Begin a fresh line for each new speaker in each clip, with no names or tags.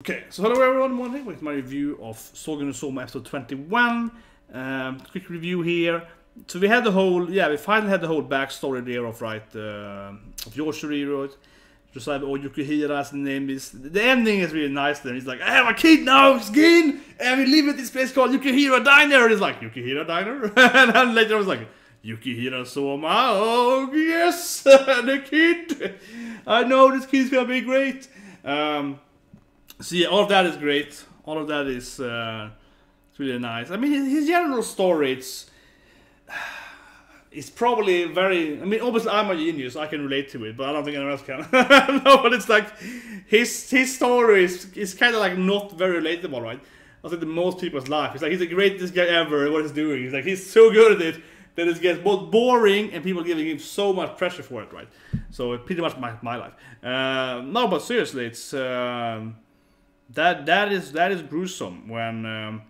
Okay, so hello everyone, welcome with my review of Sogen no Soma episode 21. Quick review here. So we had the whole, we finally had the whole backstory there of of Yoshiriro, Josiah or Yukihira as the name is. The ending is really nice there. He's like, I have a kid now, Skin, and we live at this place called Yukihira Diner. And he's like, Yukihira Diner? And then later I was like, Yukihira Soma, oh yes, the kid. I know this kid's gonna be great. So yeah, all of that is great. All of that is it's really nice. I mean, his general story, it's probably very. I mean, obviously I'm a genius, I can relate to it, but I don't think anyone else can. No, but it's like his story is kind of like not very relatable, right? I think the most people's life. It's like he's the greatest guy ever at what he's doing. He's like he's so good at it that it gets both boring and people giving him so much pressure for it, right? So pretty much my life. No, but seriously, it's. That is gruesome when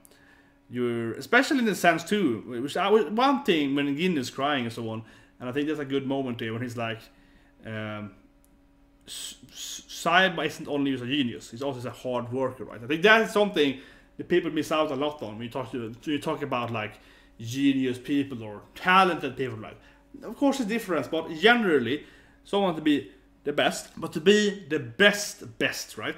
you're, especially in the sense too, which one thing when Gin is crying and so on, and I think there's a good moment there when he's like, Saiba isn't only a genius, he's also a hard worker, right? I think that's something that people miss out a lot on when you talk about like genius people or talented people, right? Of course, it's different, but generally, someone to be the best, but to be the best, right?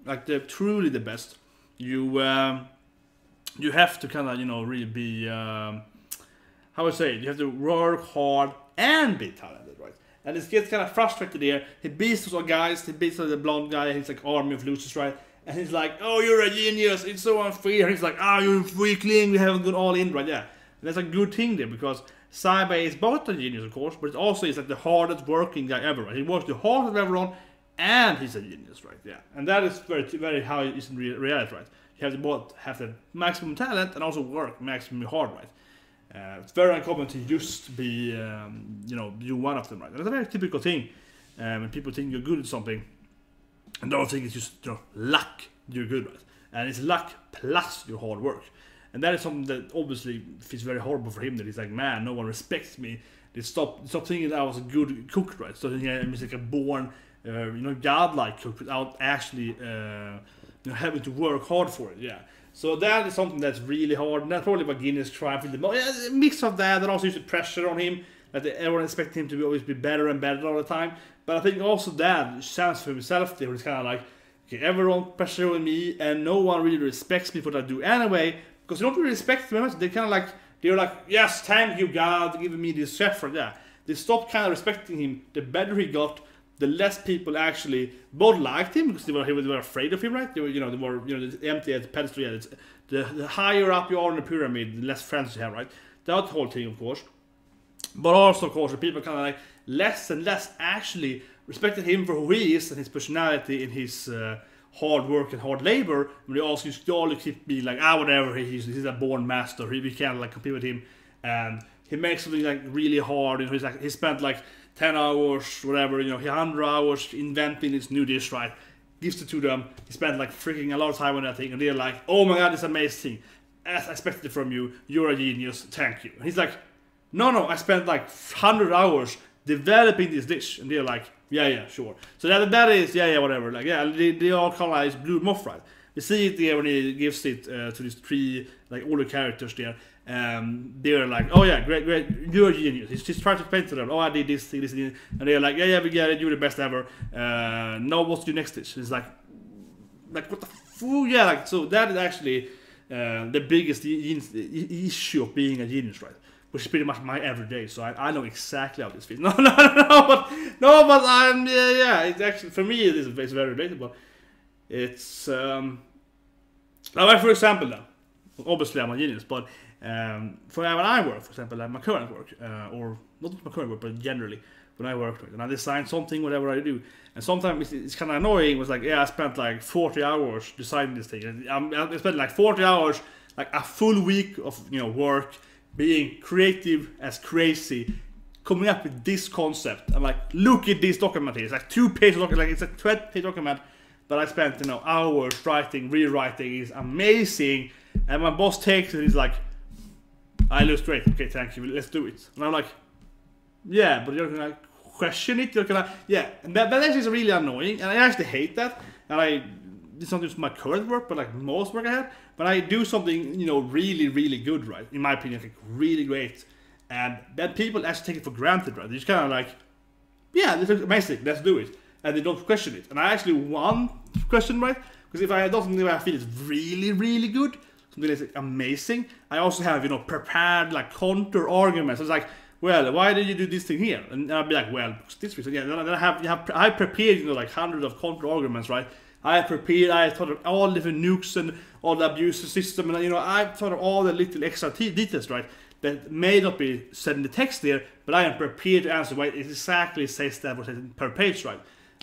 Like truly the best, you have to kind of really be how would I say it? You have to work hard and be talented, right? And it gets kind of frustrated here. He beats those guys. He beats the blonde guy. He's like army of losers, right? And he's like, oh, you're a genius. It's so unfair. And he's like, oh, you're a weakling. We haven't gone all in, right? Yeah, and that's a good thing there because Saiba is both a genius, of course, but it also is like the hardest working guy ever. Right? He works the hardest of everyone. And he's a genius, right? Yeah, and that is very how it is in reality, right? You have to both have the maximum talent and also work maximum hard, right? It's very uncommon to just be, do one of them, right? And that's a very typical thing when people think you're good at something, and don't think it's just luck you're good, right? And it's luck plus your hard work, and that is something that obviously feels very horrible for him. That he's like, man, no one respects me. They stop thinking that I was a good cook, right? So I'm like a born. Godlike cook without actually having to work hard for it. Yeah, so that is something that's really hard, and that's probably what Guinness trying for the most. A mix of that, and also used the pressure on him that everyone expects him to always be better and better all the time. But I think also that stands for himself there. It's kind of like, okay, everyone pressuring me, and no one really respects me for what I do anyway, because they don't really respect me much. They're like, yes, thank you God for giving me this effort. Yeah, they stopped kind of respecting him. The better he got, the less people actually both liked him because they were afraid of him, right? They were empty at the pedestal. Yeah, the higher up you are in the pyramid, the less friends you have, right? That whole thing, of course. But also, of course, the people kind of like less and less actually respected him for who he is and his personality and his hard work and hard labor. When they also used to all keep being like, whatever, he's a born master. We can't like compete with him, and he makes something like really hard. He spent like 10 hours, whatever, 100 hours inventing this new dish, right? Gives it to them. He spent like freaking a lot of time on that thing, and they're like, oh my god, it's amazing. As I expected it from you, you're a genius, thank you. And he's like, no, I spent like 100 hours developing this dish, and they're like, yeah, sure. So that is, whatever. Like, yeah, they all kind of like blew him off, right? We see it there when he gives it to these three, like, older characters there. They're like, oh yeah, great, you're a genius. He's trying to explain to them, oh, I did this, and they're like, yeah, we get it, you're the best ever. Now what's your next dish? It's like what the fool? Yeah, like, so that is actually the biggest issue of being a genius, right? Which is pretty much my everyday. So I know exactly how this feels. No, but I'm it's actually for me it's very relatable. It's like, for example, now, obviously I'm a genius, but for when I work, for example, like my current work, or not my current work, but generally when I work, and I design something, whatever I do, and sometimes it's kind of annoying. It was like, I spent like 40 hours designing this thing. I spent like 40 hours, like a full week of work, being creative as crazy, coming up with this concept. I'm like, look at this document here. It's like 2-page document, like it's a 12-page document, but I spent hours writing, rewriting. It's amazing. And my boss takes it. He's like, I illustrate. Okay, thank you. Let's do it. And I'm like, yeah, but you're gonna question it. You're gonna, yeah. And that actually is really annoying, and I actually hate that. And I it's not just my current work, but like most work I have. But I do something, you know, really, really good, right? In my opinion, like really great, and then people actually take it for granted, right? They just kind of like, yeah, this is amazing, let's do it, and they don't question it. And I actually want to question, right? Because if I don't something that I feel is really, really good, something that's amazing, I also have, you know, prepared like counter arguments. It's like, well, why did you do this thing here? And I'll be like, well, this reason. Yeah, then I prepared, you know, like hundreds of counter arguments, right? I thought of all different nukes and all the abuse system, and you know, I thought of all the little extra details, right? That may not be said in the text there, but I am prepared to answer why it exactly says that was per page, right?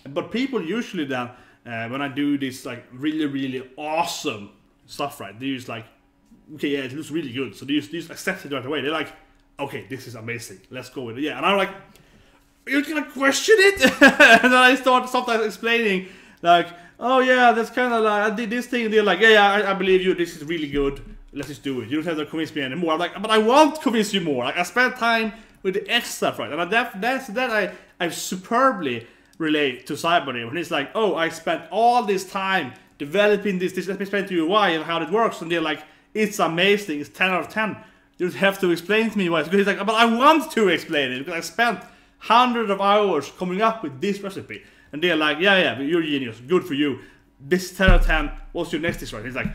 But people usually then, when I do this like really, really awesome stuff, right? They just like, okay, yeah, it looks really good. So they just accept it right away. They're like, okay, this is amazing. Let's go with it. Yeah, and I'm like, you're gonna question it? And then I start sometimes explaining like, oh yeah, that's kind of like, I did this thing. And they're like, yeah, I believe you. This is really good. Let's just do it. You don't have to convince me anymore. I'm like, but I want to convince you more. Like I spent time with the X stuff, right? And that I superbly relate to Cyberneam. When it's like, oh, I spent all this time developing this. Let me explain to you why and how it works. And they're like, it's amazing. It's 10 out of 10. You don't have to explain to me why it's good. He's like, but I want to explain it because I spent hundreds of hours coming up with this recipe. And they're like, yeah, but you're a genius. Good for you. This is 10 out of 10. What's your next dish, right? He's like,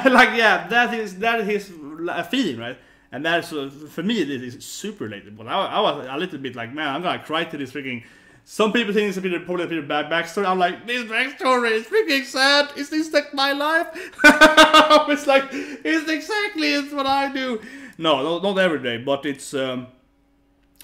like, yeah, that is his feeling, right? And that's, for me, this is super relatable. I was a little bit like, man, I'm gonna cry to this freaking. Some people think it's probably a bit of bad backstory. I'm like, this backstory is freaking sad. Is this like my life? It's like, it's what I do. No, not every day, but it's.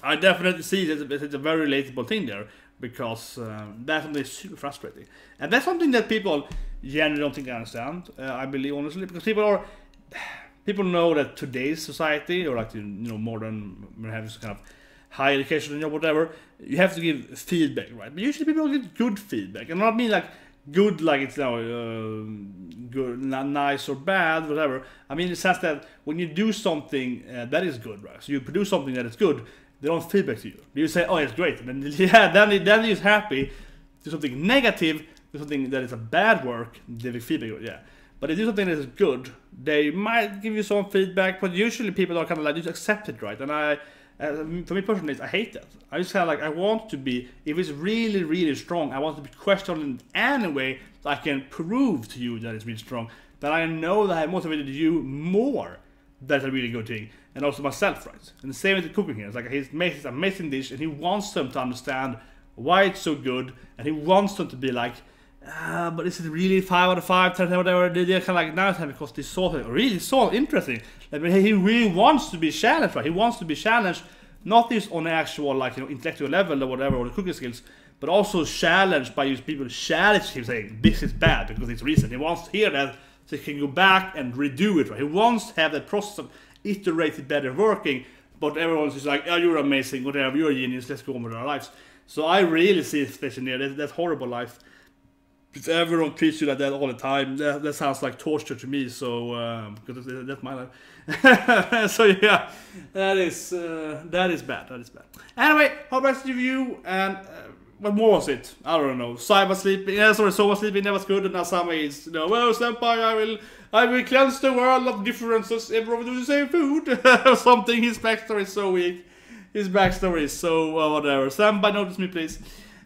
I definitely see that it's a very relatable thing there, because that's something that's super frustrating, and that's something that people generally don't think I understand. I believe honestly, because people know that today's society, or like, you know, modern, having some kind of high education or whatever, you have to give feedback, right? But usually people get good feedback, and not mean like good like it's, you know, good, not nice or bad, whatever. I mean in the sense that when you do something that is good, right? So you produce something that is good, they don't feedback to you. You say, oh, it's great, and then yeah, then you're happy. Do something negative, do something that is a bad work, they will feedback, yeah. But if you do something that is good, they might give you some feedback, but usually people are kind of like, just accept it, right? And for me personally, I hate that. I just kind of like, I want to be, if it's really, really strong, I want to be questioned in any way that I can prove to you that it's really strong. That I know that I motivated you more. That's a really good thing. And also myself, right? And the same with the cooking here. It's like he's made this amazing dish, and he wants them to understand why it's so good, and he wants them to be like, but is it really 5 out of 5, 10 out of whatever? They're kind of like, now because they saw it really so interesting. I mean, he really wants to be challenged, right? He wants to be challenged, not just on the actual, like, you know, intellectual level or whatever, or the cooking skills, but also challenged by people challenge him saying this is bad because it's recent. He wants to hear that so he can go back and redo it, right? He wants to have that process of iterated better working, but everyone's just like, oh, you're amazing, whatever, you're a genius, let's go on with our lives. So I really see it, especially there, that horrible life. If everyone treats you like that all the time, that sounds like torture to me. So because that's my life. So yeah, that is bad. That is bad. Anyway, hope I see you. And what more was it? I don't know. Sai was sleeping. Yeah, sorry, So was sleeping. That was good. And now Sami is, you know, well, senpai, I will cleanse the world of differences. Everyone will do the same food or something. His backstory is so weak. His backstory is so whatever. Senpai, notice me, please.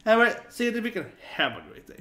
Anyway, see you in the weekend. Have a great day.